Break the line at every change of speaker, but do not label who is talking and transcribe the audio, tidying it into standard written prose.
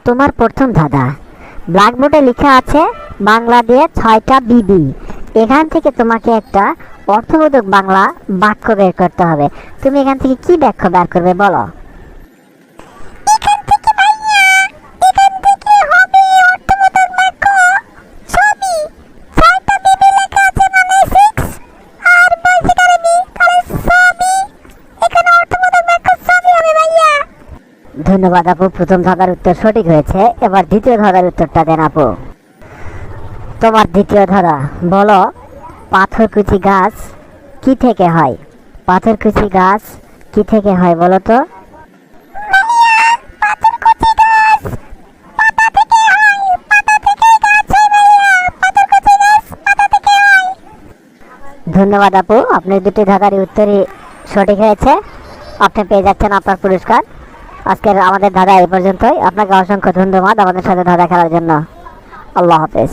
তোমার প্রথম ধাঁধা, ব্ল্যাকবোর্ডে লেখা আছে বাংলা দিয়ে 6টা বিবি। এখান থেকে তোমাকে একটা অর্থবোধক বাংলা বাক্য বের করতে হবে। তুমি এখান থেকে কি বাক্য বের করবে বলো? ধন্যবাদ আপু, প্রথম ধাঁধার উত্তর সঠিক হয়েছে। এবার দ্বিতীয় ধাঁধার উত্তরটা দেন আপু। তোমার দ্বিতীয় ধাঁধা, বলো পাথরকুচি গাছ কি থেকে হয়? পাথরকুচি গাছ কি থেকে হয় বলো তো? ধন্যবাদ আপু, আপনার দুটি ধাঁধার উত্তরই সঠিক হয়েছে। আপনি পেয়ে যাচ্ছেন আপনার পুরস্কার। আজকের আমাদের ধাঁধা এই পর্যন্তই। আপনাকে অসংখ্য ধন্যবাদ আমাদের সাথে ধাঁধা খেলার জন্য। আল্লাহ হাফেজ।